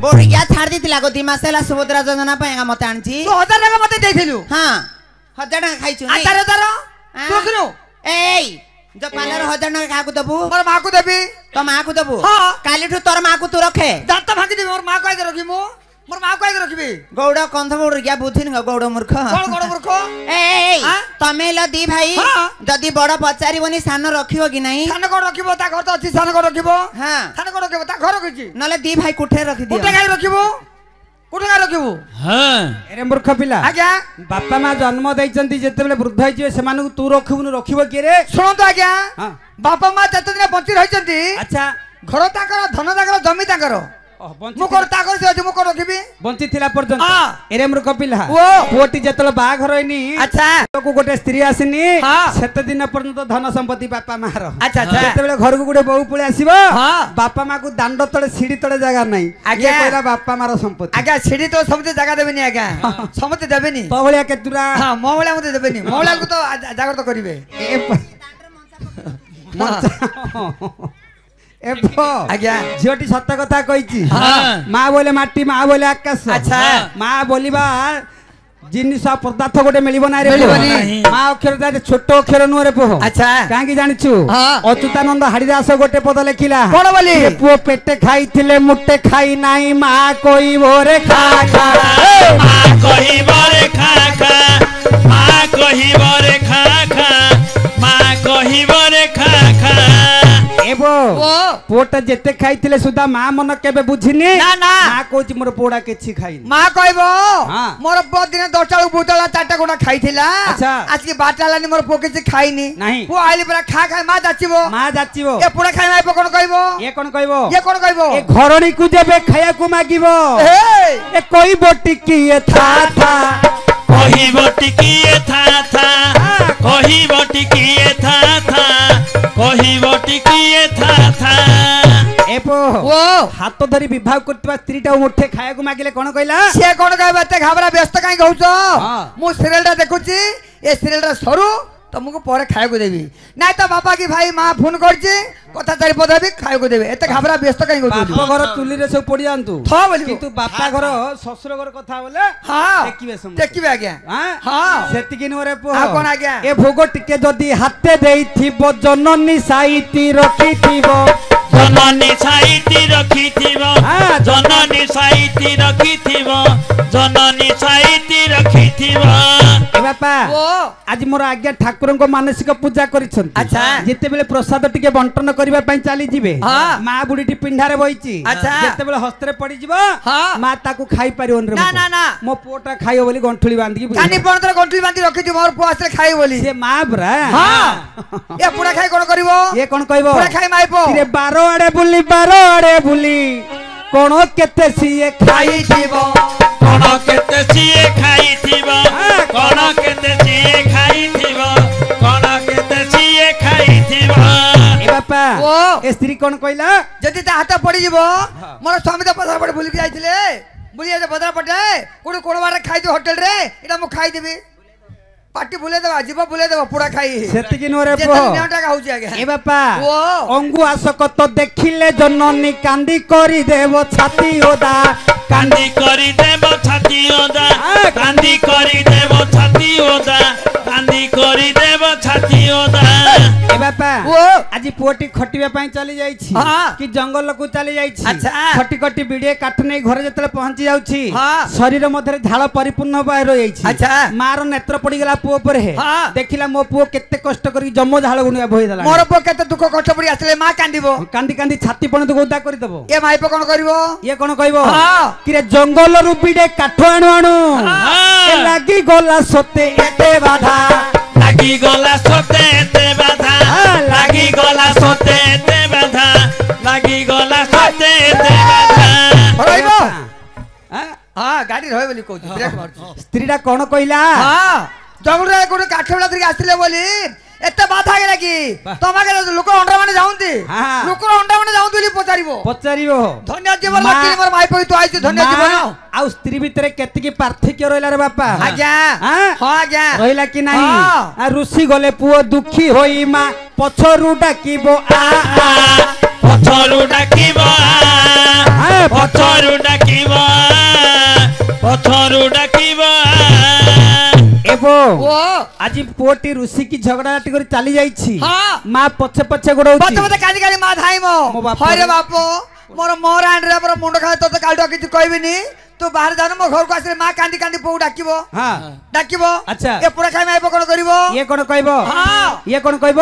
बोड़िया छाड़ दी लागो दिमाग सेला सुभद्रा योजना पाएगा मत आनची तू 1000 टका मते देथिलु हां 1000 टका खाई छु नहीं 1000 तू किनु एई जो पालर 1000 टका काकू दबु मोर मां को देबी तो मां को दबु हां काली ठु तोर मां को तू रखे दांत भांगी दे मोर मां को आगे रखी मो मोर मां को आगे रखबी गौड़ कंध मोड़ गया बुथिन गौड़ मूर्ख कोन कोन मूर्ख एई तमे ल दी भाई जदी बड़ पचारीबनी सान रखियो कि नहीं सान को रखिबो ता घर तो अछि सान को रखिबो हां सान को रखिबो ता घर किछि नले दी भाई कुठे रखि दियो कुठे गाय रखिबो कुठे गाय रखिबो हां अरे मूर्ख पिला आज्ञा बापा मां जन्म दैचंती जेते बेले वृद्ध होइजे सेमानकु तू रखिबुनु रखिबो के रे सुनो तो आज्ञा हां बापा मां जते दिन बंची रहिचंती अच्छा घर ताकर धन ताकर जमी ताकर मु कर ताकर से मु कर रखिबी बंची थिला पर्यंत हां एरे मूर्ख पिला ओ पुओटी जेतल बाघर होइनी अच्छा को गोटे स्त्री आसिनी हां सेते दिन पर्यंत धन संपत्ति बापा मार अच्छा अच्छा जेते बेले घर को गोटे बहु पळे आसीबो हां बापा मां को दांड तळे सीढ़ी तळे जगह नाही आगे कहला बापा मार संपत्ति आज्ञा सीढ़ी तो समते जगह देबेनी आज्ञा समते देबेनी तो भलिया केतुरा हां मोहला मते देबेनी मोहला को तो जागृत करिवे आज्ञा झियोटी सत्य कथा कहिची हां मां बोले माटी मां बोले आकाश अच्छा मां बोलिबा जिनिस पदार्थ गोटे मिलिबो ना रे मिलिबनी मां अक्षर दा छोट अक्षर नु रे पोह अच्छा कांगी जानिछु अच्युतानंद हरिदास गोटे पद लिखिला कोन बोली पुओ पेटे खाइथिले मुट्टे खाई नाही मां कहिबो रे खा खा मां कहिबो रे खा खा मां कहिबो रे खा खा मां कहिबो रे खा खा एबो पोटा जेते खाइथिले सुदा मां मन केबे बुझिनी ना ना मां कोची मोर पोड़ा केछि खाइनी मां कहबो मोर पो दिन 10 टा बुतला 4 टा गुणा खाइथिला अच्छा आज के बाटालानी मोर पो केछि खाइनी नहीं पो आइले परा खा खा मां जाचिबो ए पुरा खाइ माइबो कोन कहबो ये कोन कहबो ए घरणी को जेबे खाया को मागिबो ए कोई बोटी की ये था कहिबो टिकिए था कहिबो टिकिए था कहिबो टिकिए था एपो ओ हाथ धरी विवाह करतबा स्त्रीटा मुठे खाया को मागिले कोन कहला से कोन कहबा ते घाबरा व्यस्त काई कहउछो मु सीरियलटा देखुची ए सीरियलटा सरू तुमको पर खाए को देवी ना तो बापा की भाई मां फोन करछे कथा चारि पद भी खाए को देबे एते घाबरा व्यस्त काई कहउछो बापा घर चुली रे सब पड़ी जानतु था बोली किंतु बापा घर ससुर घर कथा बोले हां देखिबे आज्ञा हां सेति किन रे पो हां कोन आज्ञा ए भोग टिके जदी हाथे देइथिबो जननी साइती रखिथिबो जननी साइती रखिथिबो जननी साइती रखिथिबो जननी साइती रखिथिबो ए बापा आज मोर आज्ञा ठाकुर को मानसिक पूजा करिछन अच्छा जेते बेले प्रसाद टिके बंटन करबा पई चाली जिवे मां बुढीटी पिंढारे बइची जेते बेले हस्ତରେ पड़ी जिवो मां ताकू खाई परिवन रे ना ना मो पोटा खाइयो बोली गंठुली बांधी की कानी पणतर गंठुली बांधी रखिथि मोर पो आसले खाइ बोली से मां ब्रा हां ए पुरा खाइ कोन करिवो ये कोन कहबो पुरा खाइ माइपो रे 12 आड़े बुली कोन केते सिए खाई दिबो कोन केते सिए खाई दिबो कोन केते सिए खाई दिबो कोन केते सिए खाई दिबो ए बापा ए स्त्री कोन कहला जदी ता हाथ पड़ी जिवो मोर स्वामी त पथर पड़े भूल के जाइथिले बुलिया जे बदरा पटे कोन बारे खाइ दे होटल रे एटा मु खाइ देबी पार्टी बुले देबा जीव बुले देबा पुरा खाइ सेति किन रे पो जेता का होउची आगे ए बापा अंगु आसक तो देखिले जननी कांदी करी देबो छाती ओदा कांदी करी देबो छाती ओदा कांदी करी देबो छाती ओदा कांदी करी देबो छाती ओदा ए बापा आज पुओटी खटिबा पई चली जाईछि कि जंगल को चली जाईछि खटी खटी बिडे काठ नै घर जतले पहुंची जाउछि शरीर मधरे झाळ परिपूर्ण बाहर होई जाईछि मार नेत्र पड़ी गेला पुओ पर हे देखिला मो पुओ केते कष्ट करी जम्मो झाळ गुनिया भई देला मोर पुओ केते दुख कष्ट पड़ी आसले मा कांदीबो कांदी कांदी छाती पण तो गोदा करी देबो ए माइपो कोन करबो ये कोन कहबो कि रे जंगल रु बिडे काठ आणु आणु ए लागी गोला सोते एते बाधा लागी गोला सोते एते बाधा लागी गोला सोते एते बाधा लागी गोला सोते एते बाधा रहइबो हां गाड़ी रहइ बोली कहू ब्रेक मार स्त्रीडा कोन कहला हां जंगल रे कोन काठेवला धरि आसिले बोली एते बाधा गेला की तमाके लोक अंडा माने जाउंती लोक अंडा माने जाउंती बोली पचारिबो धन्य जीवन लकी मोर माई पई तू आइछ धन्य जीवन आ स्त्री भीतर केते की पार्थक्य रहला रे बापा आज्ञा हां आज्ञा रहला की नाही आ ऋषि गले पुओ दुखी होई मा पछरु डाकिबो आ पछरु डाकिबो पछरु डाकिबो ପଛରୁ ଡାକିବ এবো আজি পুଅଟି ଋଷି କି ଝଗଡାଟି କରି ଚାଲି ଯାଇଛି ମା ପଛେ ପଛେ ଗୋଡଉଛି ପଛେ ପଛେ କାଲି କାଲି ମା ଧାଇମो ହଇରେ ବାପ ମୋର ମୋର ଆଣ୍ଡରେ ମୋର ମୁଣ୍ଡ ଖାଏ ତତେ କାଲିଠୁ କିଛି କହିବିନି ତୁ ବାହାରେ ଯାଉନ ମୋ ଘରକୁ ଆସିଲେ ମା କାନ୍ଦି କାନ୍ଦି ପୁଅ ଡାକିବ ଡାକିବ ଆଚ୍ଛା ଏ ପୁରା ଖାଇ ମାଇବ କଣ କରିବ ଇଏ କଣ କହିବ ଇଏ କଣ କହିବ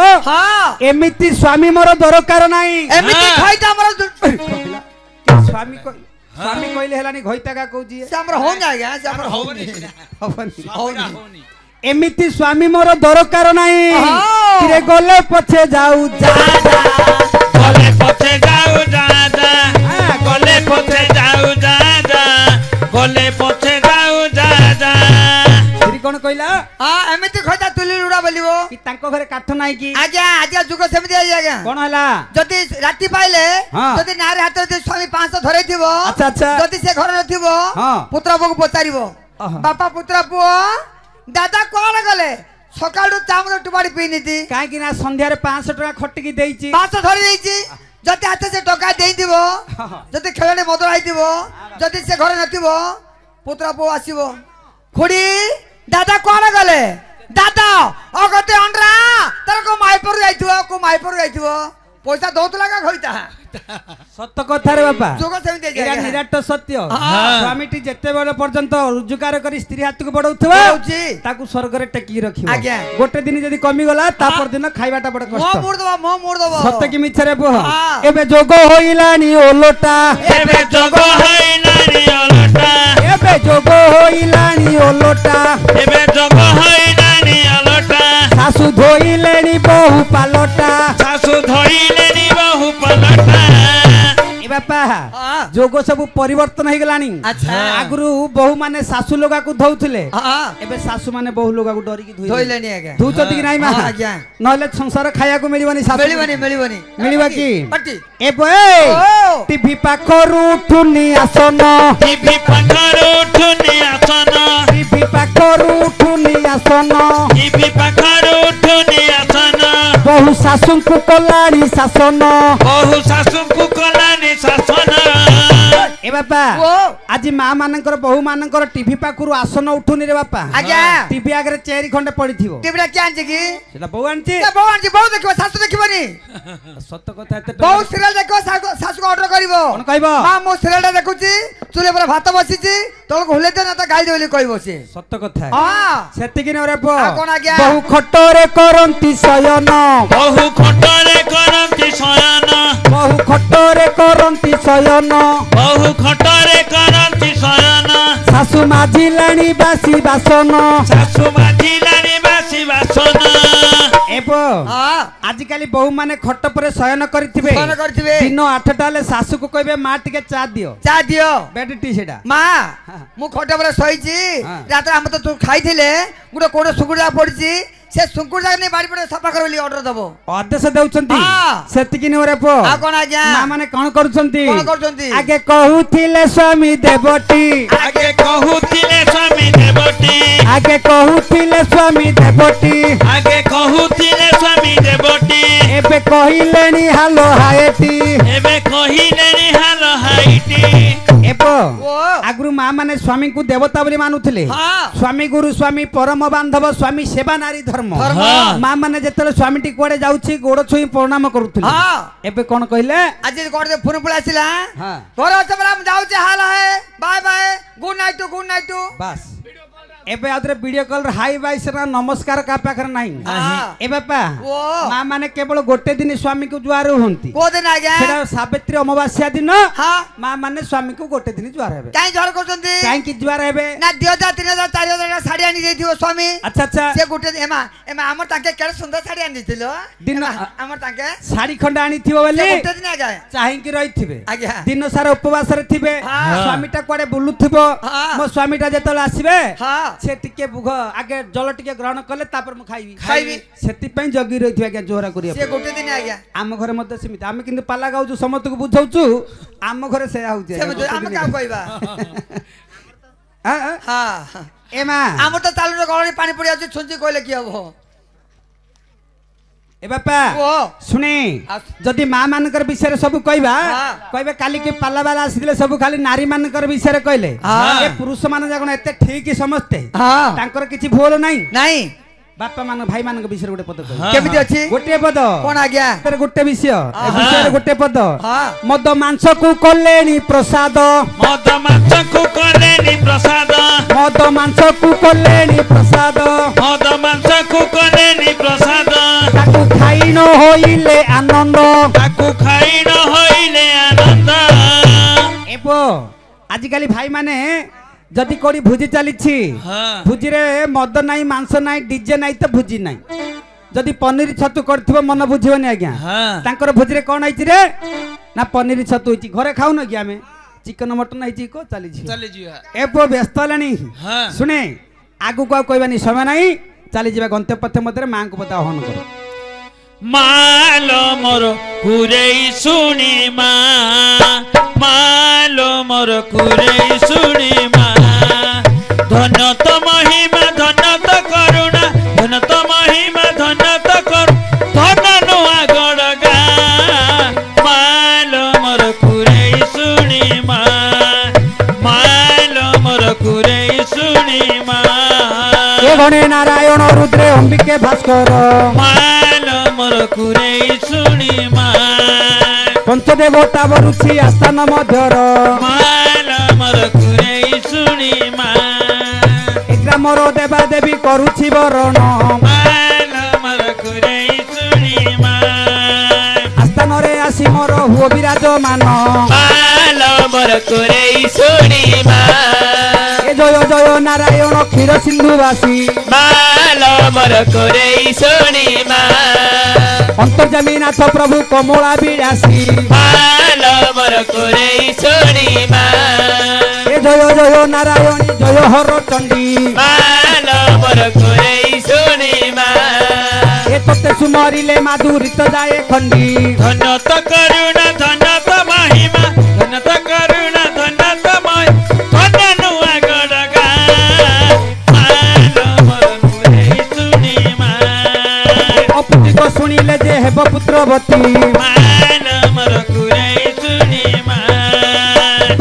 ଏମିତି ସ୍ୱାମୀ ମୋର ଦରକାର ନାହିଁ ଏମିତି ଖାଇଟା ଆମର ସ୍ୱାମୀ ସ୍ୱାମୀ କହିଲେ ହେଲାନି ଘଇତାକା କହୁଛି ସେ ଆମର ହଉନି ଆଜ୍ଞା ସେ ଆମର ହଉନି ହଉନି ଏମିତି ସ୍ୱାମୀ ମୋର ଦରକାର ନାହିଁ କିରେ ଗଲେ ପଛେ ଯାଉ ଯା ଗଲେ ପଛେ ଯାଉ ଯା ଗଲେ ପଛେ ଯାଉ ଯା ଗଲେ ପଛେ ଯାଉ ଯା ସ୍ତ୍ରୀ କଣ କହିଲା ଏମିତି ଖଇତା ତୁଲି ଲୁଡା ବୋଲିବ କି ତାଙ୍କ ଘରେ କାଠ ନାହିଁ କି ଆଜ୍ଞା ଆଜ୍ଞା ଯୁଗ ସେମିତି ଆଜି ଆଜ୍ଞା କଣ ହେଲା ଯଦି ରାତି ପାଇଲେ ଯଦି ନାରୀ ହାତରେ ଯଦି ସ୍ୱାମୀ 500 ଧରେଇଥିବ ଆଚ୍ଛା ଆଚ୍ଛା ଯଦି ସେ ଘରେ ନଥିବ ପୁତ୍ର ପୁଅକୁ ପଚାରିବ ବାପା ପୁତ୍ର ପୁଅ ଦାଦା କଣ ଗଲେ ସକାଳୁ ଚାମଚ ଟୁବାଡି ପିଇନିତି କାହିଁକି ନା ସନ୍ଧ୍ୟାରେ 500 ଟଙ୍କା ଖଟିକି ଦେଇଛି 500 ଧରି ଦେଇଛି ଯଦି ହାତେ ସେ ଟଙ୍କା ଦେଇଥିବ ଯଦି ଖେଳଣୀ ବଦଳ ହେଇଥିବ ଯଦି ସେ ଘରେ ନଥିବ ପୁତ୍ର ପୁଅ ଆସିବ ଖୁଡି ଦାଦା କଣ ଗଲେ ଦାଦା ଅଗତେ ଅଣ୍ଡରା ତାର କୋ ମାଇପରୁ ଯାଇଥିବ ପଇସା ଦଉଥିଲା କା ଖଇତା ସତ କଥା ରେ ବାପା ଯୁଗ ସେମିତି ଏରା ନିରାଟ ସତ୍ୟ ସ୍ୱାମୀଟି ଯେତେବେଳେ ପର୍ଯ୍ୟନ୍ତ ରୋଜଗାର କରି ସ୍ତ୍ରୀ ହାତକୁ ବଢଉଥିବ ତାକୁ ସ୍ୱର୍ଗରେ ଟେକି ରଖିବ ଆଜ୍ଞା ଗୋଟେ ଦିନ ଯଦି କମି ଗଲା ତା ପରଦିନ ଖାଇବାଟା ବଡ କଷ୍ଟ ମୋ ମୁଡ ଦବ ସତ କି ମିଛରେ ପୁଅ ଏବେ ଯୋଗ ହୋଇଲାନି ଓଲଟା ଏବେ ଯୋଗ ହୋଇଲାନି ଓଲଟା ଏବେ ଯୋଗ ହୋଇଲାନି ଓଲଟା ଏବେ ଯୋଗ ହୋଇଲାନି ଓଲଟା ଶାଶୁ ଧୋଇଲେଣି ବହୁ ପାଲଟା ଶାଶୁ ଧୋଇଲେଣି ବହୁ ପାଲଟା ଏ ବାପା ଯୋଗ ସବୁ ପରିବର୍ତ୍ତନ ହେଇଗଲାଣି ଆଗରୁ ବୋହୁ ମାନେ ଶାଶୁ ଲଗାକୁ ଧଉଥିଲେ ଏବେ ଶାଶୁ ମାନେ ବୋହୁ ଲଗାକୁ ଡରିକି ଧୋଇଲେଣି ଆଜ୍ଞା ଧଉଛନ୍ତି କି ନାଇଁ ମା ନହେଲେ ସଂସାର ଖାଇବାକୁ ମିଳିବନି ମିଳିବ କି ଏବେ ଟିଭି ପାଖରୁ ଉଠୁନି ଆସନ ଟିଭି ପାଖରୁ ଉଠୁନି ଆସନ ଟିଭି ପାଖରୁ ଉଠୁନି ଆସନ ଟିଭି ପାଖରୁ ଉଠୁନି ଆସନ ବହୁ ଶାଶୁଙ୍କୁ କଲାଣି ଶାସନ ବହୁ ଶାଶୁଙ୍କୁ କଲାଣି ଶାସନ ए बापा आज माँ मानकर बहु मानकर टीवी पाखरु आसन उठुनी रे बापा आज्ञा टीवी आगे चेरी खंडे पड़िथिबो टीवी क्या आंची की सेटा बहु आंची बहु देखिबो सासु देखिबोनी सत्य कथा एते बहु सीरियल देखो सासु को ऑर्डर करिवो कोन कहबो हां मो सीरियल देखुची चुले पर भात बसिची तळ घोले दे ना त गाई देली कहबो से सत्य कथा हां सेति कि रे पो कोन आज्ञा बहु खटरे करंती शयन बहु खटरे करंती शयन बहु खटरे करंती शयन बहु खटरे करंती शयन सासु माझिलाणी बासी बासन सासु माझिलाणी बासी बासन एपो आजिकाली बहु माने खट पर शयन करथिबे दिन 8टा ले सासु को कहबे मा टिके चा दियो बेड टी सेटा मा मु खट पर सहिची रात हम तो तू खाइथिले गुडो कोडो सुगुडा पड़ची से सुंकुर जाग नहीं बाड़ी पड़े सफा कर बोली ऑर्डर दबो आदेश देउचंती सेतिकी ने रे पो आ कोन आज्ञा मा माने कोन करूचंती आगे कहूथिले स्वामी देवटी आगे कहूथिले स्वामी देवटी आगे कहूथिले स्वामी देवटी आगे कहूथिले स्वामी देवटी एबे कहिलेनी हालो हाएटी एबे कहिलेनी हालो हाइटी एपो आगुरु मा माने स्वामी को देवता बोली मानुथिले स्वामी गुरु स्वामी परम बांधव स्वामी सेवा नारी धर्म मा माने जेतले स्वामी टी कोडे जाउची गोड़ छुई प्रणाम करूथिले एबे कोन कहिले आज कोड दे फोन पळ आसिला घर सबरा जाउची हाल है बाय बाय गुड नाइट टू बस एबे आदरे वीडियो कॉल हाई बाय सरा नमस्कार का पाखर नाही ए बापा मा माने केवल गोटे दिन स्वामी को जुआर होंती को दिन आ गया सेटा सावित्री अमावास्या दिन मा माने स्वामी को गोटे दिन जुआर हेबे काई जुआर करछंती काई की जुआर हेबे ना 2000 3000 4000 साड़ी आनी देथिबो स्वामी अच्छा से गोटे एमा हमर ताके केड़ सुंदर साड़ी आनी दिथिलो दिन हमर ताके साड़ी खंड आनी थिबो बोली गोटे दिन आ गया चाहि की रहिथिबे आज्ञा दिन सारा उपवास रे थिबे स्वामीटा कोडे बुलुथिबो मो स्वामीटा जेतल आसीबे से टिके बुघ आगे जल टिके ग्रहण कले तापर मु खाइबी सेति पई जगी रहिथि आज्ञा जोरा करिया से गोटे दिन आज्ञा आम घर मते सीमित आमे किंतु पाला गाउछु समस्त को बुझाउछु आम घर से आउचे आम का कहबा हां एमा आम तो चालू गळनी पानी पड़ी आछी छुंची कहले की हबो ए बापा सुने जदि माँ मानकर विषय सब कहबा कहबे काली के पाला वाला आसीले सब खाली नारी मानकर विषय कहले ए पुरुष मान जगण एते ठीक समझते तांकर किछि भूल नहीं बापा मान भाई मान विषय गोटे पद केमिति अछि गोटे पद कोन आज्ञा गोटे विषय ए विषय गोटे पद मद मांस को कलेनी प्रसाद मद मांस को कलेनी प्रसाद मद मांस को कलेनी प्रसाद मद मांस को कलेनी प्रसाद ताकू खाई न होइले आनंद ताकू खाई न होइले आनंद एपो आजिकाली भाई माने जदि कोडी भुजी चली भुजी रे मद नाई मांस नाई डीजे नाई तो भुजी नाई जदि पनीर छतु करथिबो मन बुझिबनी आज्ञा तांकर भुजी रे कोन आइछि रे ना पनीर छतु होइछि घरे खाउ न कि आमे चिकन मटन आइछि को चली जी एपो व्यस्त लेनी सुने आगु को कहबानी समय नाही चली जीवा गंते पथे मधरे मां को बता आह्वान करो मालो मोर कुरेई सुनी मालो मोर कुरेई सुनी धन तो महिमा धन तो करुणा धन तो महिमा धन तो करुणा धन नुआ गड़गा मालो मोर कुरेई सुनी मालो मोर कुरेई सुनी ए गणे नारायण रुद्रे अंबिके भास्कर मालो मोर कुरेई सुनी पंचदेवता बरुछि आस्थान मध्यर मालो मोर कुरेई सुनी ग्रामर देवा देवी करुछि बरण मालो मोर कुरेई सुनी आस्थान रे आसी मोर हुओ विराजमान मालो मोर कुरेई सुनी ए जय जय नारायण क्षीर सिंधुवासी मालो मोर कुरेई सुनी अंतर्जामी नाथ प्रभु कमला विलासी मालो मोर कुरेई सुनी ए जय जय नारायण जय हर चंडी मालो मोर कुरेई सुनी ए तते सुमरिले माधुरित जाए खंडी धन तो करुणा धन तो महिमा धन तो करुणा धन तो महिमा धन नुआ गड़गा मालो मोर कुरेई सुनी अपुति को सुनिले जे हेब पुत्रवती मालो मोर कुरेई सुनी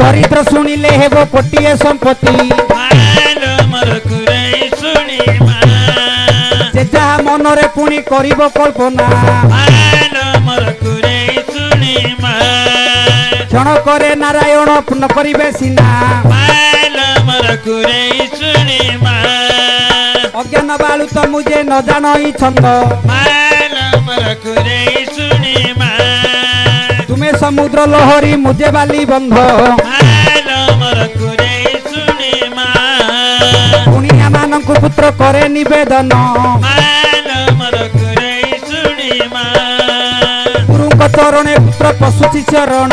दरिद्र सुनिले हेब कोटिए संपत्ति मालो मोर कुरेई सुनी जे जहा मनरे पुणी करिब कल्पना मालो मोर कुरेई सुनी क्षण करे नारायण पूर्ण करिबे सिना मालो मोर कुरेई सुनी अज्ञान बालु तो मुझे न जानई छंद मालो मोर कुरेई सुनी तुम्हें समुद्र लहरी मुझे बाली बंध मालो मोर कुरेई सुनी पुनिया मानंकु पुत्र करे निवेदन मालो मोर कुरेई सुनी गुरुଙ୍କ चरणे पुत्र पशुचि चरण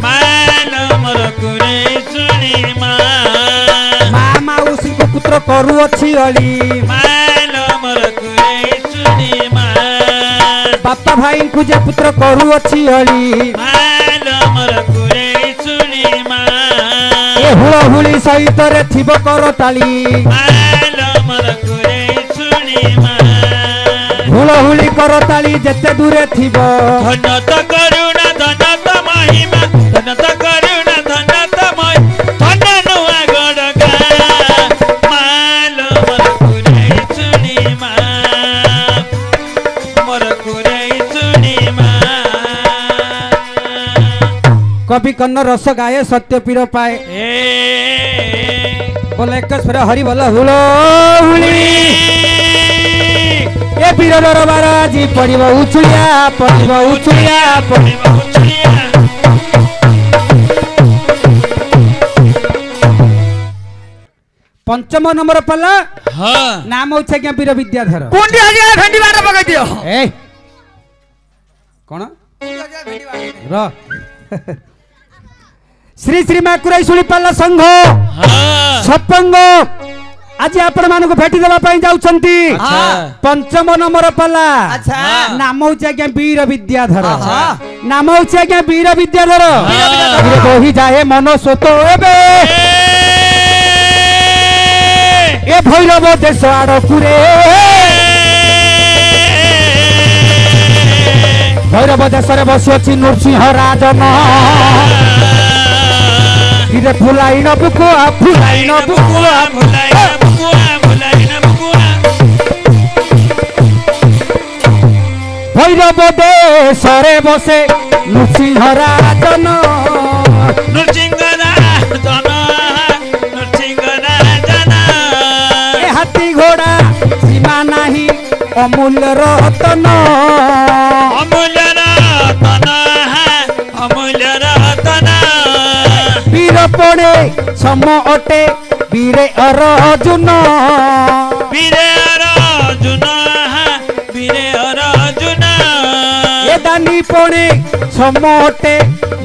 मालो मोर कुरेई सुनी मा माउसी को पुत्र करू अछि अली मालो मोर कुरेई सुनी बापा भाई को जे पुत्र करू अछि अली मालो मोर कुरेई सुनी ए हुळ हुली सहित रे थिब कर ताली मालो मोर कुरेई सुनी हुळ हुली कर ताली जेते दूरे थिब धन तो करुणा धन तो महिमा धन तो करुणा धन तो महिमा धन नुआ गड़गा मालो मोर कुरेई सुनी मोर कुरेई सुनी कवि कन्न रस गाये सत्य पीर पाए बोले एक स्वर हरि बोल हुळ हुली ए पीर दरबार जी पड़िबो उछुलिया पंचम नंबर पल्ला नाम होछ क्या पीर विद्याधर कोंडी हजिया भेंडी बाटा पकाई दियो ए कोन र श्री श्री माकुराई सुली पाल्ला संघ सत्संग आज आपण मानको भेटी देबा पई जाउछंती पंचम नंबर पाला नाम होछ क्या वीर विद्याधर नाम होछ क्या वीर विद्याधर कहि जाए मन सोतो एबे ए भैरव देश आड़ कुरे भैरव देश रे बसी अछि नृसिंह राजन किरे फुलाइन बुकुआ फुलाइन बुकुआ भुलाइन बुकुआ भुलाइन बुकुआ भैरव देश रे बसे नृसिंह राजन नृसिंह राजन नृसिंह राजन ए हाथी घोड़ा सीमा नाही अमूल्य रतन अमूल्य रतन अमूल्य रतन वीर पड़े सम अटे वीरे अर्जुन वीरे अर्जुन वीरे अर्जुन ए दानी पड़े सम अटे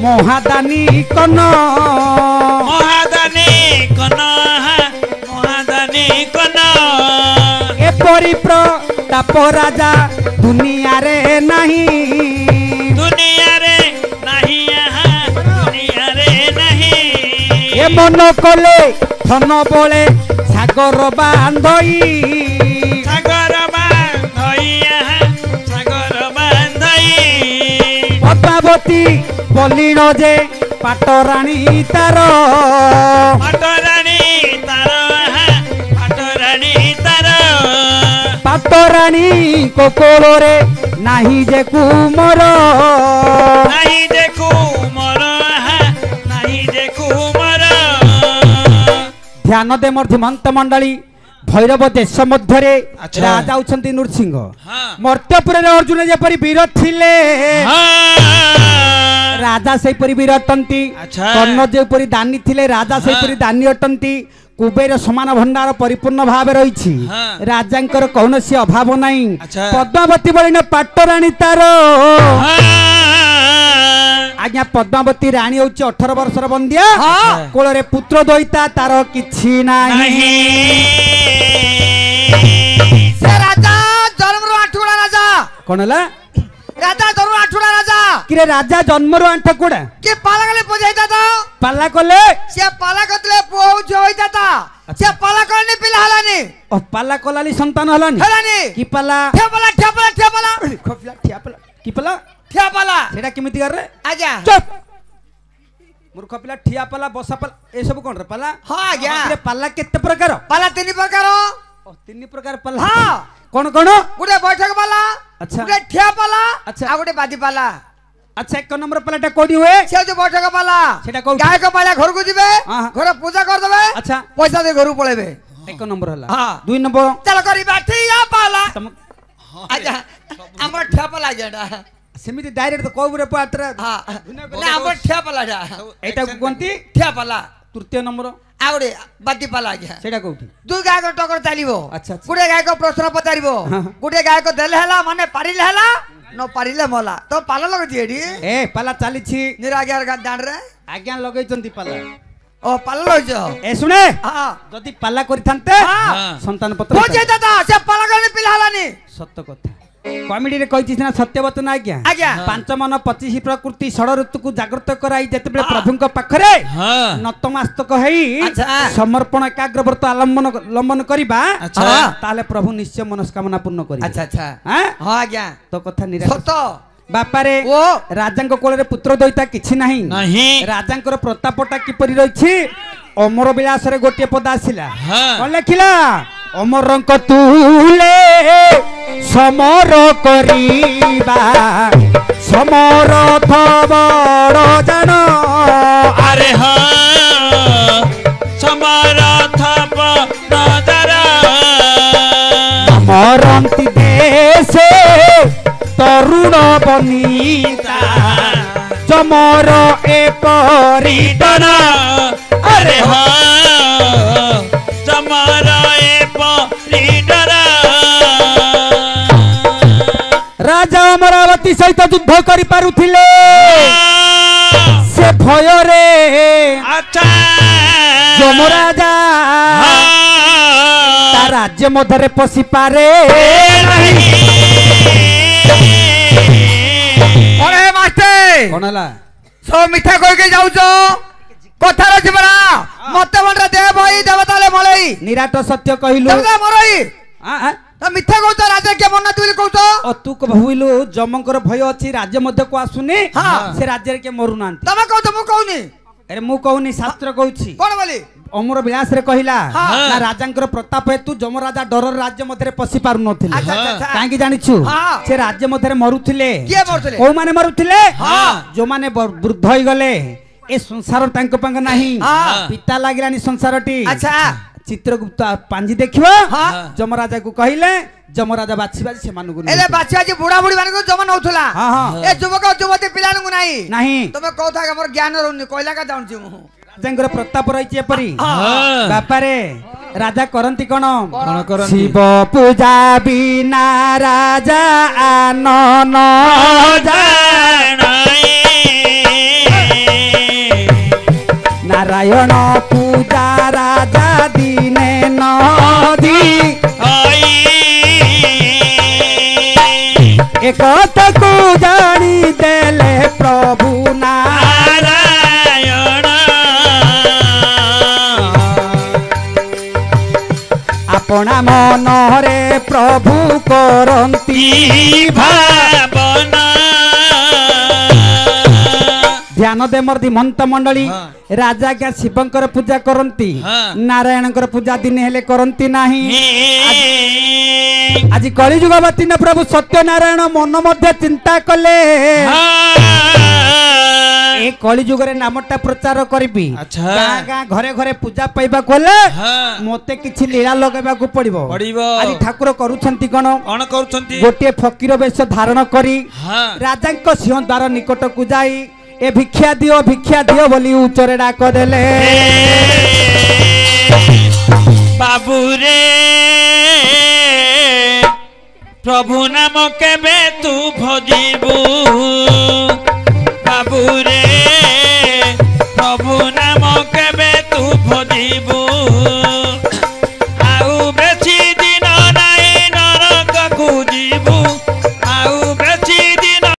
महादानी कन महादानी कन महादानी कन एपरी प्रताप राजा दुनिया रे नहीं दुनिया रे नहीं दुनिया रे नहीं ए मन कले धन बले सागर बांधई सागर बांधई सागर बांधई पद्मावती बलिण जे पाटराणी तार पाटराणी तार पाटराणी तार पाटराणी कोकोल रे नाही जे कुमर नहीं देखू मोर नहीं देखू मोर ध्यान दे मोर धीमंत मंडली भैरव देश मध्य अच्छा। राजा उछंती नृसिंह हाँ। मर्त्यपुर अर्जुन जेपरी वीर थिले राजा सेपरी वीर अटंती अच्छा। कर्ण जेपरी दानी थिले राजा सेपरी दानी अटंती कुबेर समान भंडार परिपूर्ण भाव रही हाँ। राजांकर कौनसी अभाव नहीं अच्छा। पद्मावती बलिन पाटराणी तार हाँ। आज्ञा पद्मावती राणी होची 18 वर्षर बंदिया हाँ। कोଳରେ पुत्र दईता तार किछि नाही नहीं से राजा जन्मरो आठुड़ा राजा कोण हला राजा जन्मरो आठुड़ा राजा किरे राजा जन्मरो आंठ कोडा के पाला गले बुझाइता तो पाला कोले से पाला कतले पुओ होइता ता से पाला करने पिला हलानी ओ पाला कोलाली संतान हलानी हलानी की पाला ठेपला ठेपला ठेपला खफला ठियापला की पाला ठेपला सेटा केमिति कर रे आजा चुप मूर्ख पिला ठियापला बसापला ए सब कोन रे पाला हाँ आज्ञा किरे पाला केते प्रकार पाला तीन प्रकार ओ तीन प्रकार पाला हाँ। कोन कोन गुडे बैठक पाला अच्छा। गुडे ठेपला अच्छा। आ गुडे बादी पाला अच्छा एक नंबर पालाटा कोडी हुए से जो बैठक पाला सेटा कोउठी? गाय को पाला घर को जिबे हाँ। घर पूजा कर देबे अच्छा। पैसा दे घर पळेबे एक नंबर हला हाँ। 2 नंबर चल करी बाठी या पाला तम आजा हमर ठेपला जेडा सेमिति डायरेक्ट तो कोबरे पात्र हां ना हमर ठेपला जा एटा कोंती ठेपला तृतीय नंबर आउडे बादी पाला आजा सेटा कोउठी दुई गाय को टकर चालिबो अच्छा, अच्छा। गुडे गाय को प्रश्न पचारिबो हाँ। गुडे गाय को देले हला माने पारिले हला न पारिले मला तो पाला लग दिएडी ए पाला चाली छी निराग्यार गा दांड रे आज्ञा लगैचंती पाला ओ पाला लग जो ए सुने हां जदि पाला करिथान्ते हाँ। संतान पत्र बुझे दादा से पाला करने पिला हलानी सत्य कथा कॉमेडी रे कहिछि ना सत्यवचन आज्ञा आज्ञा। पांच मन 25 प्रकृति षड ऋतु को जागृत कराई जेतेबेले प्रभुଙ୍କ पाखरे हाँ। नतमस्तक हेई अच्छा। समर्पण एकाग्र व्रत लंबन करिबा अच्छा। ताले प्रभु निश्चय मनस्कामना पूर्ण करिबे अच्छा अच्छा हां हां आज्ञा तो कथा निराश सत बापारे ओ राजांक कोଳରେ पुत्र दैता କିଛି ନାହିଁ नहीं राजांकर प्रतापटा किपरि रहिछि अमर विलास रे गोटे पद आसिला हाँ। कोन लेखिला अमरंक तुले समर करिबा समरथ बड़ जान अरे हाँ समरथ नजर मरंती देशे तरुण बनीता जमर एपरी डर अरे हाँ समर डर राजा अमरावती सहित युद्ध करि पारुथिले से भय रे अच्छा यमराजा ता राज्य मध्य पशि पारे अरे मास्टर कोन हला सब मिठा कह के जाऊ छो कथा रछि बरा मते बंडरा दे भाई देवताले मलई निराट सत्य कहिलु देवता मरई मिथ्या कहतो राजा के मन तुली कहतो ओ तू को भाविलु जमंकर भय अछि राज्य मध्य को आसुनी से राज्य के मरु नांती तमे कहतो मु कहूनी अरे मु कहूनी शास्त्र कहूची कोन बोली अमर विलास रे कहिला ना राजांकर प्रताप हेतु जमराजा डर राज्य मध्य पसी पारु नथिले काहे की जानिछु से राज्य मध्य मरुथिले के मरुथिले ओ माने मरुथिले जो माने वृद्ध होई गले ए संसार तांको पंग नाही पिता लागिलानी संसारटी अच्छा चित्रगुप्त पांजी देखिबो जमराजा को कहिले जमराजा बाछि बाछि से मानु एले बाछि बाछि बुढ़ा बुढ़ी माने को जम नउथला ए युवक युवती पिलानु नाही नाही तमे कहता के हमर ज्ञान रहउनी कहला का जाउछी मु राजांकर प्रताप रहिछि एपरी बापारे राजा करंती कोन शिव पूजा बिना राजा आनन जानाई नारायण पूजा राजा दिने नदी एक को जानी देले प्रभु नारायण अपना मन रे प्रभु करंती भावना ध्यान दे मर्दी मंत मंडली राजा क्या शिवंकर पूजा करंती नारायणकर पूजा दिन हेले करंती नाही आज कलिजुगवती न प्रभु सत्यनारायण मन मध्य चिंता कले ए कलिजुग रे नामटा प्रचार करबी गाँ गाँ घरे घरे पूजा पाइबा कोले मते किछि लीला लगाइबा को पड़िबो आज ठाकुर करूछंती कोन करूछंती गोटे फकीर वेश धारण करी राजा को सिंह द्वार निकट को जाई ए भिक्षा दियो बोली उच्चरे डाक देले बाबू रे प्रभु नाम केबे तू भजिबू बाबू रे प्रभु नाम केबे तू भजिबू आउ बेसी दिन नाई नरक को जीबू